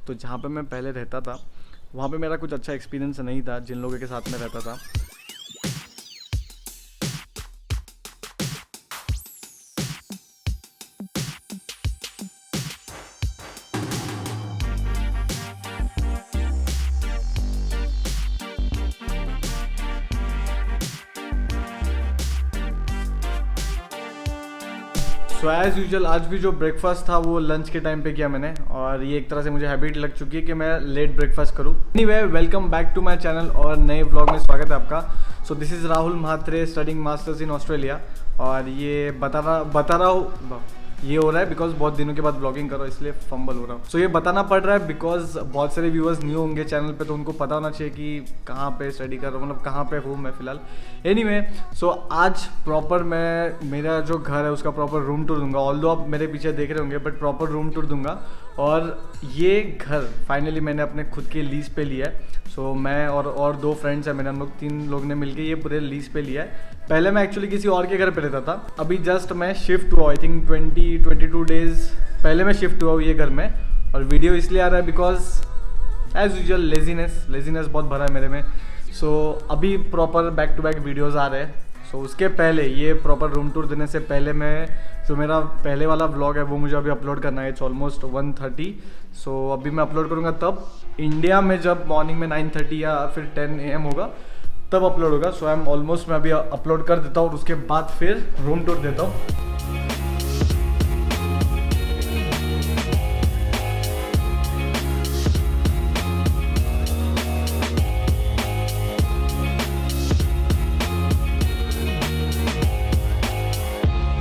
तो जहाँ पे मैं पहले रहता था वहाँ पे मेरा कुछ अच्छा एक्सपीरियंस नहीं था जिन लोगों के साथ में रहता था। सो एज़ यूजुअल आज भी जो ब्रेकफास्ट था वो लंच के टाइम पे किया मैंने, और ये एक तरह से मुझे हैबिट लग चुकी है कि मैं लेट ब्रेकफास्ट करूँ। Anyway, welcome back to my channel और नए व्लॉग में स्वागत है आपका। So this is Rahul Mhatre, studying masters in Australia. और ये बता रहा हूँ ये हो रहा है बिकॉज बहुत दिनों के बाद ब्लॉगिंग करो इसलिए फंबल हो रहा हूँ। सो ये बताना पड़ रहा है बिकॉज बहुत सारे व्यूअर्स न्यू होंगे चैनल पे, तो उनको पता होना चाहिए कि कहाँ पे स्टडी कर रहा हूँ, मतलब कहाँ पे हूँ मैं फ़िलहाल। एनीवे, सो आज प्रॉपर मैं मेरा जो घर है उसका प्रॉपर रूम टूर दूंगा। ऑल्दो आप मेरे पीछे देख रहे होंगे बट प्रॉपर रूम टूर दूंगा। और ये घर फाइनली मैंने अपने खुद के लीज पे लिया है। सो मैं और दो फ्रेंड्स हैं मेरे, हम लोग 3 लोग ने मिलके ये पूरे लीज पे लिया है। पहले मैं एक्चुअली किसी और के घर पे रहता था, अभी जस्ट मैं शिफ्ट हुआ, आई थिंक 22 डेज़ पहले मैं शिफ्ट हुआ ये घर में। और वीडियो इसलिए आ रहा है बिकॉज एज यूजुअल लेजीनेस बहुत भरा है मेरे में। सो अभी proper back to back videos आ रहे हैं। सो उसके पहले ये प्रॉपर रूम टूर देने से पहले मैं जो मेरा पहले वाला व्लॉग है वो मुझे अभी अपलोड करना है। It's almost 1:30। सो अभी मैं अपलोड करूँगा तब इंडिया में जब मॉर्निंग में 9:30 या फिर 10 AM होगा तब अपलोड होगा। सो आई एम ऑलमोस्ट, मैं अभी अपलोड कर देता हूँ और उसके बाद फिर रूम टूर देता हूँ।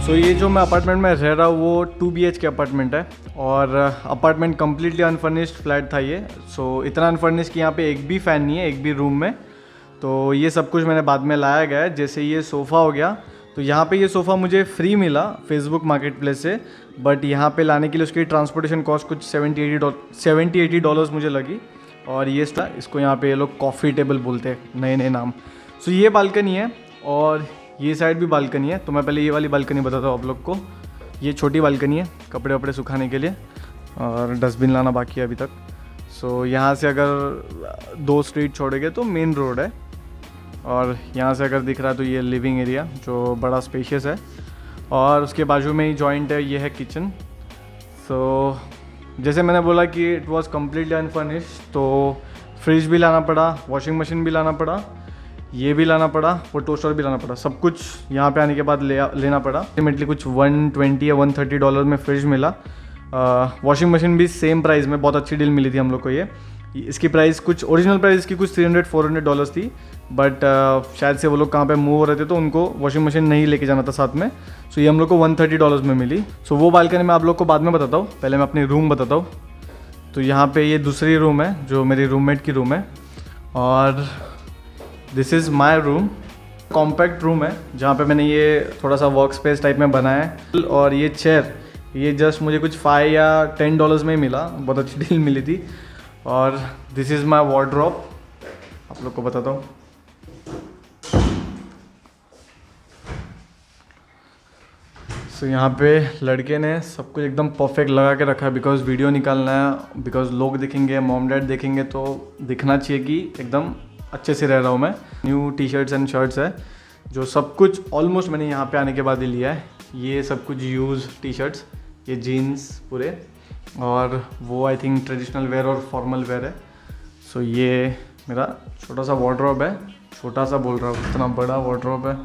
सो ये जो मैं अपार्टमेंट में रह रहा हूँ वो 2 BHK अपार्टमेंट है और अपार्टमेंट कम्प्लीटली अनफर्निश्ड फ्लैट था ये। सो इतना अनफर्निश्ड कि यहाँ पे एक भी फ़ैन नहीं है एक भी रूम में। तो ये सब कुछ मैंने बाद में लाया गया है। जैसे ये सोफ़ा हो गया, तो यहाँ पे ये सोफ़ा मुझे फ्री मिला फेसबुक मार्केट प्लेस से, बट यहाँ पे लाने के लिए उसकी ट्रांसपोर्टेशन कॉस्ट कुछ $70-80 मुझे लगी। और ये इसको यहाँ पे ये लोग कॉफ़ी टेबल बोलते हैं, नए नए नाम। सो ये बालकनी है और ये साइड भी बालकनी है। तो मैं पहले ये वाली बालकनी बताता हूँ आप लोग को। ये छोटी बालकनी है कपड़े वपड़े सुखाने के लिए, और डस्टबिन लाना बाकी है अभी तक। सो यहाँ से अगर 2 स्ट्रीट छोड़ेंगे तो मेन रोड है, और यहाँ से अगर दिख रहा है तो ये लिविंग एरिया जो बड़ा स्पेशियस है, और उसके बाजू में ही जॉइंट है, ये है किचन। सो जैसे मैंने बोला कि इट वाज कम्प्लीटली अनफर्निश्ड, तो फ्रिज भी लाना पड़ा, वॉशिंग मशीन भी लाना पड़ा, ये भी लाना पड़ा, वो टोस्टर भी लाना पड़ा, सब कुछ यहाँ पे आने के बाद लेना पड़ा। अल्टीमेटली कुछ $120 या $130 में फ्रिज मिला। वॉशिंग मशीन भी सेम प्राइस में, बहुत अच्छी डील मिली थी हम लोग को ये। इसकी प्राइस कुछ ओरिजिनल प्राइस इसकी कुछ $300-400 थी, बट शायद से वो लोग कहाँ पे मूव हो रहे थे तो उनको वॉशिंग मशीन नहीं लेके जाना था साथ में। सो ये हम लोग को $130 में मिली। सो वो बालकनी मैं आप लोग को बाद में बताता हूँ, पहले मैं अपनी रूम बताता हूँ। तो यहाँ पे ये दूसरी रूम है जो मेरी रूममेट की रूम है, और this is my room. Compact room है जहाँ पे मैंने ये थोड़ा सा वर्क स्पेस टाइप में बनाया है। और ये चेयर ये जस्ट मुझे कुछ $5 या $10 में ही मिला, बहुत अच्छी डील मिली थी। और दिस इज़ माई वार्डरोब, आप लोग को बताता हूँ। सो यहाँ पे लड़के ने सब कुछ एकदम परफेक्ट लगा के रखा है बिकॉज वीडियो निकालना है, बिकॉज लोग देखेंगे, मॉम डैड देखेंगे तो दिखना चाहिए कि एकदम अच्छे से रह रहा हूँ मैं। न्यू टी-शर्ट्स एंड शर्ट्स है जो सब कुछ ऑलमोस्ट मैंने यहाँ पे आने के बाद ही लिया है। ये सब कुछ यूज़ टी-शर्ट्स, ये जीन्स पूरे, और वो आई थिंक ट्रेडिशनल वेयर और फॉर्मल वेयर है। सो ये मेरा छोटा सा वार्डरोब है, छोटा सा बोल रहा हूँ, इतना बड़ा वार्डरोब है।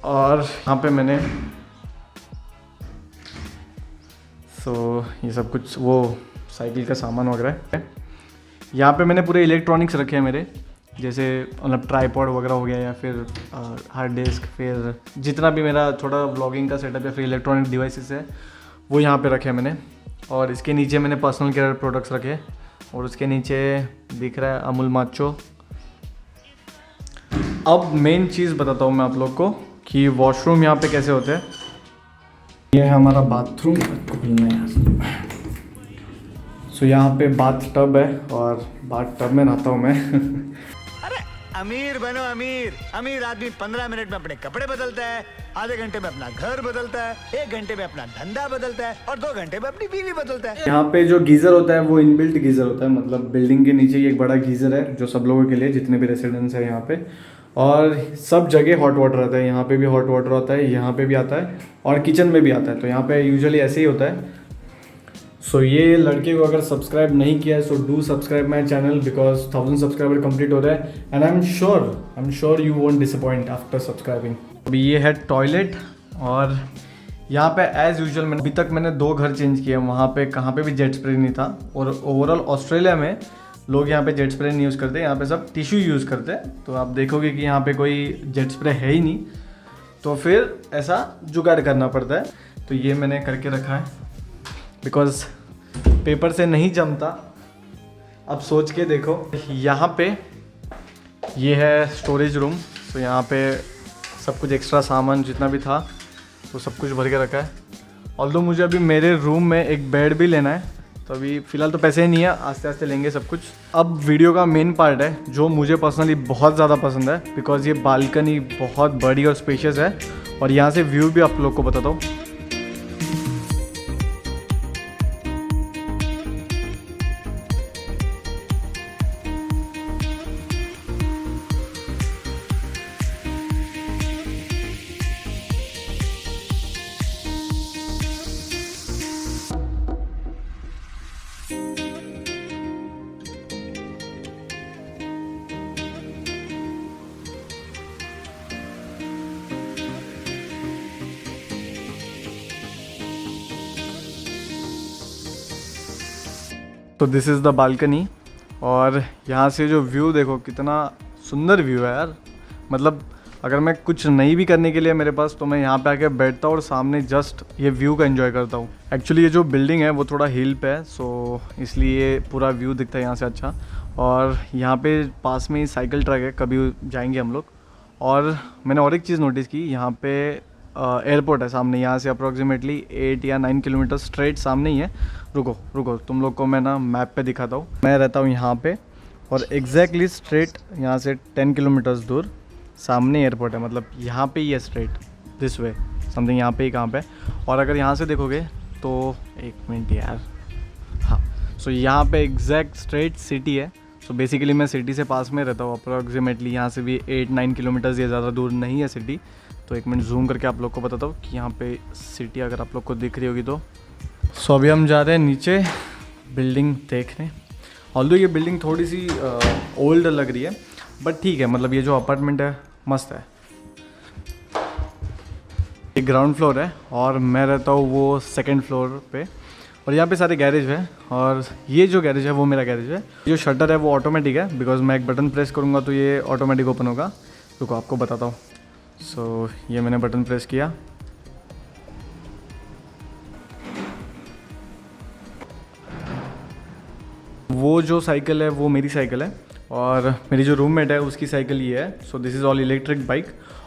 और यहाँ पे मैंने ये सब कुछ वो साइकिल का सामान वगैरह है। यहाँ पे मैंने पूरे इलेक्ट्रॉनिक्स रखे हैं मेरे, जैसे मतलब ट्राईपॉड वगैरह हो गया, या फिर हार्ड डिस्क, फिर जितना भी मेरा छोटा ब्लॉगिंग का सेटअप या फिर इलेक्ट्रॉनिक डिवाइसेस है वो यहाँ पे रखे हैं मैंने। और इसके नीचे मैंने पर्सनल केयर प्रोडक्ट्स रखे, और उसके नीचे दिख रहा है अमूल माचो। अब मेन चीज़ बताता हूँ मैं आप लोग को कि वॉशरूम यहाँ पे कैसे होते हैं। ये है हमारा बाथरूम। सो यहाँ पे बाथ टब है और बाथ टब में नहाता हूँ मैं। अमीर बनो अमीर। अमीर आदमी 15 मिनट में अपने कपड़े बदलता है, आधे घंटे में अपना घर बदलता है, 1 घंटे में अपना धंधा बदलता है और 2 घंटे में अपनी बीवी बदलता है। यहाँ पे जो गीज़र होता है वो इनबिल्ट गीज़र होता है, मतलब बिल्डिंग के नीचे ही एक बड़ा गीज़र है जो सब लोगों के लिए, जितने भी रेसिडेंट्स हैं यहाँ पे। और सब जगह हॉट वाटर आता है, यहाँ पे भी हॉट वाटर आता है, यहाँ पे भी आता है और किचन में भी आता है। तो यहाँ पे यूजुअली ऐसे ही होता है। सो ये लड़के को अगर सब्सक्राइब नहीं किया है so do subscribe my channel, because 1000 subscriber complete हो रहा है and I am sure you won't disappoint after subscribing. अभी ये है टॉयलेट और यहाँ पे एज़ यूजुअल मैंने अभी तक 2 घर चेंज किए हैं। वहाँ पे कहाँ पे भी जेट स्प्रे नहीं था और ओवरऑल ऑस्ट्रेलिया में लोग यहाँ पे जेट स्प्रे नहीं यूज़ करते, यहाँ पे सब टिश्यू यूज़ करते हैं। तो आप देखोगे कि यहाँ पे कोई जेट स्प्रे है ही नहीं, तो फिर ऐसा जुगाड़ करना पड़ता है। तो ये मैंने करके रखा है बिकॉज पेपर से नहीं जमता। अब सोच के देखो, यहाँ पे ये है स्टोरेज रूम। तो यहाँ पे सब कुछ एक्स्ट्रा सामान जितना भी था वो सब कुछ भर के रखा है। ऑल्दो मुझे अभी मेरे रूम में एक बेड भी लेना है, तो अभी फ़िलहाल तो पैसे नहीं है, आस्ते आस्ते लेंगे सब कुछ। अब वीडियो का मेन पार्ट है जो मुझे पर्सनली बहुत ज़्यादा पसंद है, बिकॉज ये बालकनी बहुत बड़ी और स्पेशियस है और यहाँ से व्यू भी आप लोग को बताता हूँ। तो दिस इज़ द बालकनी और यहाँ से जो व्यू देखो कितना सुंदर व्यू है यार। मतलब अगर मैं कुछ नहीं भी करने के लिए मेरे पास, तो मैं यहाँ पे आके बैठता हूँ और सामने जस्ट ये व्यू का एंजॉय करता हूँ। एक्चुअली ये जो बिल्डिंग है वो थोड़ा हिल पे है, सो इसलिए पूरा व्यू दिखता है यहाँ से अच्छा। और यहाँ पे पास में ही साइकिल ट्रैक है, कभी जाएंगे हम लोग। और मैंने और एक चीज़ नोटिस की, यहाँ पे एयरपोर्ट है सामने, यहाँ से अप्रॉक्सीमेटली 8 या 9 किलोमीटर स्ट्रेट सामने ही है। रुको तुम लोग को मैं ना मैप पे दिखाता हूँ। मैं रहता हूँ यहाँ पे और एग्जैक्टली स्ट्रेट यहाँ से 10 किलोमीटर्स दूर सामने एयरपोर्ट है। मतलब यहाँ पे ही है स्ट्रेट दिस वे समथिंग, यहाँ पे ही कहाँ पे। और अगर यहाँ से देखोगे तो एक मिनट यार, हाँ, सो यहाँ पे एग्जैक्ट स्ट्रेट सिटी है। सो बेसिकली मैं सिटी से पास में रहता हूँ, अप्रॉक्सीमेटली यहाँ से भी 8-9 किलोमीटर्स, ये ज़्यादा दूर नहीं है सिटी। तो एक मिनट जूम करके आप लोग को बताता हूँ कि यहाँ पे सिटी अगर आप लोग को दिख रही होगी तो। सो अभी हम जा रहे हैं नीचे बिल्डिंग देखने। ऑल्दो ये बिल्डिंग थोड़ी सी ओल्ड लग रही है बट ठीक है, मतलब ये जो अपार्टमेंट है मस्त है। ये ग्राउंड फ्लोर है और मैं रहता हूँ वो 2nd फ्लोर पे। और यहाँ पे सारे गैरेज हैं और ये जो गैरेज है वो मेरा गैरेज है। जो शटर है वो ऑटोमेटिक है, बिकॉज मैं एक बटन प्रेस करूँगा तो ये ऑटोमेटिक ओपन होगा। रुको आपको बताता हूँ। सो ये मैंने बटन प्रेस किया, वो जो साइकिल है वो मेरी साइकिल है और मेरी जो रूममेट है उसकी साइकिल ये है। सो this is all electric bike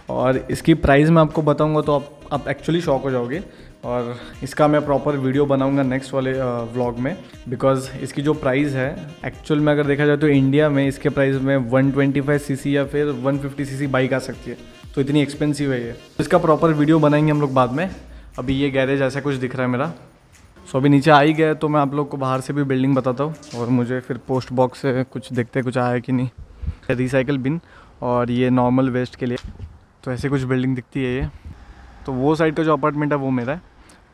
और इसकी प्राइस मैं आपको बताऊंगा तो आप एक्चुअली शॉक हो जाओगे। और इसका मैं प्रॉपर वीडियो बनाऊंगा नेक्स्ट वाले व्लॉग में, बिकॉज इसकी जो प्राइस है एक्चुअल में अगर देखा जाए तो इंडिया में इसके प्राइस में 125 सीसी या फिर 150 सीसी बाइक आ सकती है। तो इतनी एक्सपेंसिव है ये। इसका प्रॉपर वीडियो बनाएंगे हम लोग बाद में। अभी ये गैरेज ऐसा कुछ दिख रहा है मेरा। सो अभी नीचे आ ही गया तो मैं आप लोग को बाहर से भी बिल्डिंग बताता हूँ और मुझे फिर पोस्ट बॉक्स से कुछ देखते कुछ आया कि नहीं। रिसाइकल बिन और ये नॉर्मल वेस्ट के लिए, तो ऐसे कुछ बिल्डिंग दिखती है ये। तो वो साइड का जो अपार्टमेंट है वो मेरा है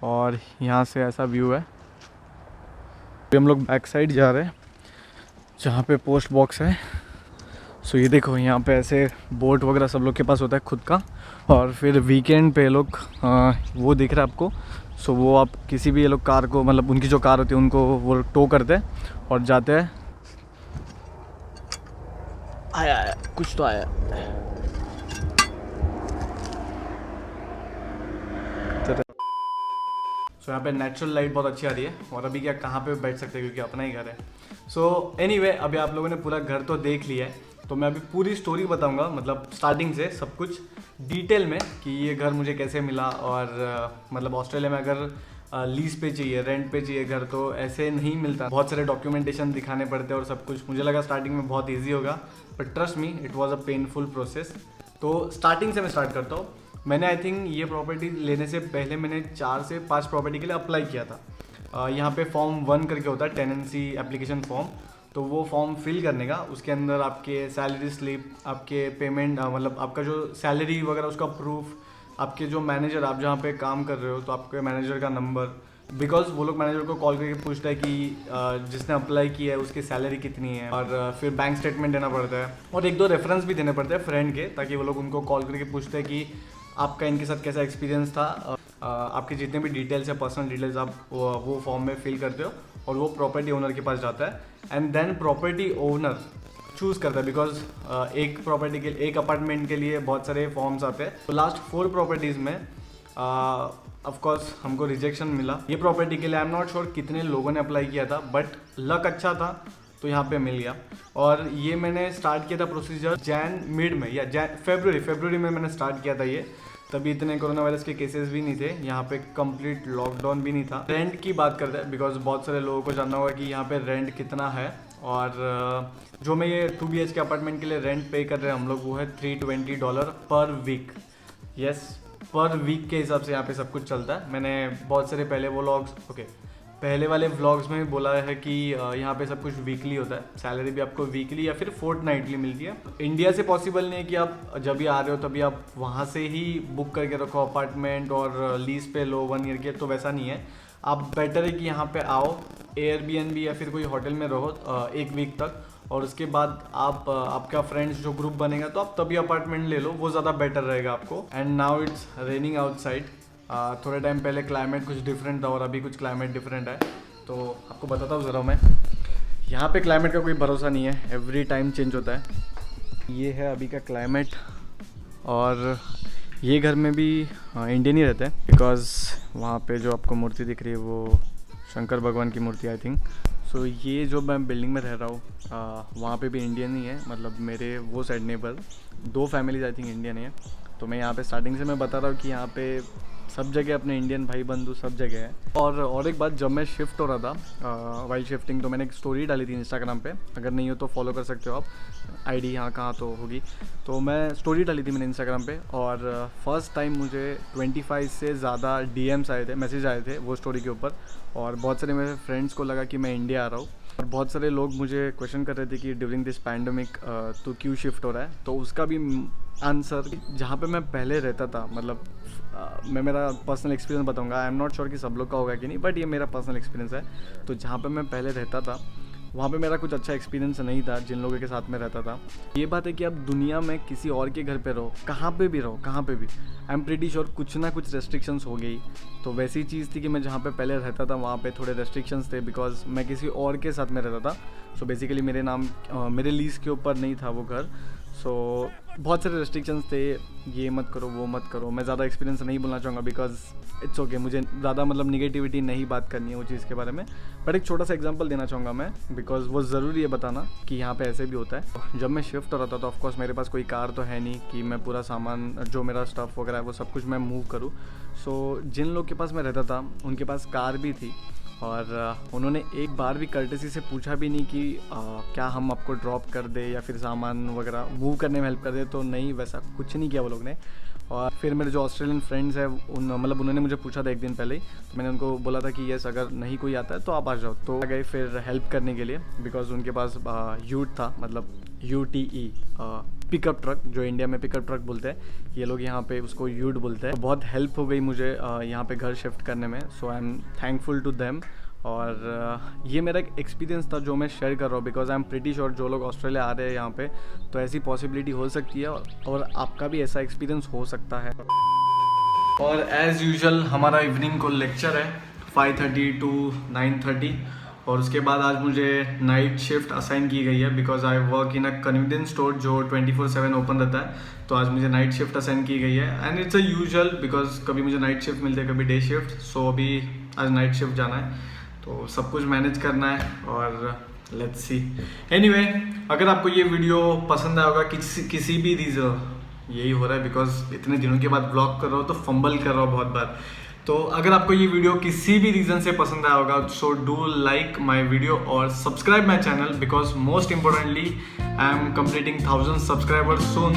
और यहाँ से ऐसा व्यू है। अभी हम लोग बैक साइड जा रहे हैं जहाँ पे पोस्ट बॉक्स है। सो ये देखो यहाँ पे ऐसे बोट वगैरह सब लोग के पास होता है खुद का। और फिर वीकेंड पे लोग वो दिख रहा है आपको। सो वो आप किसी भी ये लोग कार को, मतलब उनकी जो कार होती है उनको वो टो करते हैं और जाते हैं। आया कुछ तो आया। सो यहाँ पे नेचुरल लाइट बहुत अच्छी आ रही है और अभी क्या कहाँ पे बैठ सकते हैं क्योंकि अपना ही घर है। सो एनीवे अभी आप लोगों ने पूरा घर तो देख लिया है, तो मैं अभी पूरी स्टोरी बताऊंगा, मतलब स्टार्टिंग से सब कुछ डिटेल में कि ये घर मुझे कैसे मिला और मतलब ऑस्ट्रेलिया में अगर लीज पे चाहिए, रेंट पे चाहिए घर, तो ऐसे नहीं मिलता, बहुत सारे डॉक्यूमेंटेशन दिखाने पड़ते हैं और सब कुछ। मुझे लगा स्टार्टिंग में बहुत ईजी होगा, but trust me it was a painful process. तो स्टार्टिंग से मैं स्टार्ट करता हूँ। मैंने आई थिंक ये प्रॉपर्टी लेने से पहले मैंने 4 से 5 प्रॉपर्टी के लिए अप्लाई किया था। यहाँ पे फॉर्म 1 करके होता है, टेनेंसी एप्लीकेशन फॉर्म। तो वो फॉर्म फिल करने का, उसके अंदर आपके सैलरी स्लिप, आपके पेमेंट मतलब आपका जो सैलरी वगैरह उसका प्रूफ, आपके जो मैनेजर, आप जहाँ पे काम कर रहे हो तो आपके मैनेजर का नंबर, बिकॉज वो लोग मैनेजर को कॉल करके पूछता है कि जिसने अप्लाई किया है उसकी सैलरी कितनी है, और फिर बैंक स्टेटमेंट देना पड़ता है और 1-2 रेफरेंस भी देने पड़ते हैं फ्रेंड के, ताकि वो लोग उनको कॉल करके पूछते हैं कि आपका इनके साथ कैसा एक्सपीरियंस था। आपके जितने भी डिटेल्स है, पर्सनल डिटेल्स, आप वो फॉर्म में फिल करते हो और वो प्रॉपर्टी ओनर के पास जाता है। And then property owner choose करता है, बिकॉज एक प्रॉपर्टी के एक अपार्टमेंट के लिए बहुत सारे फॉर्म्स आते हैं। तो लास्ट 4 प्रॉपर्टीज़ में ऑफ कोर्स हमको रिजेक्शन मिला। ये प्रॉपर्टी के लिए आई एम नॉट श्योर कितने लोगों ने अप्लाई किया था, बट लक अच्छा था तो यहाँ पे मिल गया। और ये मैंने स्टार्ट किया था प्रोसीजर मिड में या फरवरी में मैंने स्टार्ट किया था ये। तभी इतने कोरोना वायरस के केसेस भी नहीं थे, यहाँ पे कंप्लीट लॉकडाउन भी नहीं था। रेंट की बात करते हैं, बिकॉज बहुत सारे लोगों को जानना होगा कि यहाँ पे रेंट कितना है। और जो मैं ये 2 BH के अपार्टमेंट के लिए रेंट पे कर रहे हैं हम लोग, वो है $320 पर वीक। यस, पर वीक के हिसाब से यहाँ पे सब कुछ चलता है। मैंने बहुत सारे पहले वाले व्लॉग्स में भी बोला है कि यहाँ पे सब कुछ वीकली होता है। सैलरी भी आपको वीकली या फिर फोर्टनाइटली मिलती है। इंडिया से पॉसिबल नहीं है कि आप जब भी आ रहे हो तभी आप वहाँ से ही बुक करके रखो अपार्टमेंट और लीज पे लो 1 ईयर के, तो वैसा नहीं है। आप बेटर है कि यहाँ पे आओ, एयरबीएनबी या फिर कोई होटल में रहो 1 वीक तक, और उसके बाद आप आपका फ्रेंड्स जो ग्रुप बनेगा तो आप तभी अपार्टमेंट ले लो, वो ज़्यादा बेटर रहेगा आपको। And now it's raining outside. थोड़े टाइम पहले क्लाइमेट कुछ डिफरेंट था और अभी कुछ क्लाइमेट डिफरेंट है, तो आपको बताता हूँ ज़रा मैं। यहाँ पे क्लाइमेट का कोई भरोसा नहीं है, एवरी टाइम चेंज होता है। ये है अभी का क्लाइमेट, और ये घर में भी इंडियन ही रहते हैं, बिकॉज वहाँ पे जो आपको मूर्ति दिख रही है वो शंकर भगवान की मूर्ति आई थिंक। सो ये जो मैं बिल्डिंग में रह रहा हूँ वहाँ पे भी इंडियन ही है, मतलब मेरे वो side neighbour 2 families I think Indian है। तो मैं यहाँ पे स्टार्टिंग से मैं बता रहा हूँ कि यहाँ पे सब जगह अपने इंडियन भाई बंधु सब जगह है। और एक बात, जब मैं शिफ्ट हो रहा था वाइल शिफ्टिंग, तो मैंने एक स्टोरी डाली थी इंस्टाग्राम पे, अगर नहीं हो तो फॉलो कर सकते हो आप, आईडी यहाँ कहाँ तो होगी। तो मैं स्टोरी डाली थी मैंने इंस्टाग्राम पे, और फर्स्ट टाइम मुझे 25 से ज़्यादा DMs आए थे, मैसेज आए थे वो स्टोरी के ऊपर। और बहुत सारे मेरे फ्रेंड्स को लगा कि मैं इंडिया आ रहा हूँ, और बहुत सारे लोग मुझे क्वेश्चन कर रहे थे कि ड्यूरिंग दिस पैंडमिक तो क्यों शिफ्ट हो रहा है। तो उसका भी आंसर, जहाँ पे मैं पहले रहता था, मतलब मैं मेरा पर्सनल एक्सपीरियंस बताऊंगा। आई एम नॉट श्योर कि सब लोग का होगा कि नहीं, बट ये मेरा पर्सनल एक्सपीरियंस है। तो जहाँ पे मैं पहले रहता था वहाँ पे मेरा कुछ अच्छा एक्सपीरियंस नहीं था जिन लोगों के साथ में रहता था। ये बात है कि आप दुनिया में किसी और के घर पे रहो, कहाँ पे भी रहो, कहाँ पे भी, आई एम प्रीटी श्योर कुछ ना कुछ रेस्ट्रिक्शंस हो गई। तो वैसी चीज़ थी कि मैं जहाँ पे पहले रहता था वहाँ पे थोड़े रेस्ट्रिक्शंस थे, बिकॉज मैं किसी और के साथ में रहता था। सो बेसिकली मेरे लीज के ऊपर नहीं था वो घर। सो बहुत सारे रेस्ट्रिक्शंस थे, ये मत करो वो मत करो। मैं ज़्यादा एक्सपीरियंस नहीं बोलना चाहूँगा, बिकॉज इट्स ओके, मुझे ज़्यादा मतलब निगेटिविटी नहीं बात करनी है वो चीज़ के बारे में। बट एक छोटा सा एग्जांपल देना चाहूँगा मैं, बिकॉज वो ज़रूरी है बताना कि यहाँ पे ऐसे भी होता है। जब मैं शिफ्ट हो रहा था तो ऑफकोर्स मेरे पास कोई कार तो है नहीं कि मैं पूरा सामान जो मेरा स्टफ़ वगैरह है वो सब कुछ मैं मूव करूँ। सो जिन लोग के पास मैं रहता था उनके पास कार भी थी, और उन्होंने एक बार भी कर्टेसी से पूछा भी नहीं कि क्या हम आपको ड्रॉप कर दे या फिर सामान वगैरह मूव करने में हेल्प कर दे। तो नहीं, वैसा कुछ नहीं किया वो लोग ने। और फिर मेरे जो ऑस्ट्रेलियन फ्रेंड्स हैं उन्होंने मुझे पूछा था 1 दिन पहले ही, तो मैंने उनको बोला था कि यस अगर नहीं कोई आता है तो आप आ जाओ। तो आ गए फिर हेल्प करने के लिए, बिकॉज उनके पास यूट था, मतलब UTE पिकअप ट्रक, जो इंडिया में पिकअप ट्रक बोलते हैं, ये लोग यहाँ पे उसको यूट बोलते हैं। तो बहुत हेल्प हो गई मुझे यहाँ पे घर शिफ्ट करने में। So I am thankful to them. और ये मेरा एक एक्सपीरियंस था जो मैं शेयर कर रहा हूँ, because I am pretty sure जो लोग ऑस्ट्रेलिया आ रहे हैं यहाँ पे तो ऐसी पॉसिबिलिटी हो सकती है, और आपका भी ऐसा एक्सपीरियंस हो सकता है। और एज़ यूजुअल हमारा इवनिंग को लेक्चर है 5:30 to 9:30, और उसके बाद आज मुझे नाइट शिफ्ट असाइन की गई है, because I work in a convenience store जो 24/7 ओपन रहता है। तो आज मुझे नाइट शिफ्ट असाइन की गई है, and it's a usual, because कभी मुझे नाइट शिफ्ट मिलती है कभी डे शिफ्ट। सो अभी आज नाइट शिफ्ट जाना है, तो सब कुछ मैनेज करना है, और लेट्स सी। एनीवे, अगर आपको ये वीडियो पसंद आया होगा किसी भी रीज़न, यही हो रहा है बिकॉज इतने दिनों के बाद ब्लॉग कर रहा हूँ तो फंबल कर रहा हूँ बहुत बार। तो अगर आपको ये वीडियो किसी भी रीज़न से पसंद आया होगा so do like my video और subscribe my channel because most importantly I am completing 1000 subscribers soon.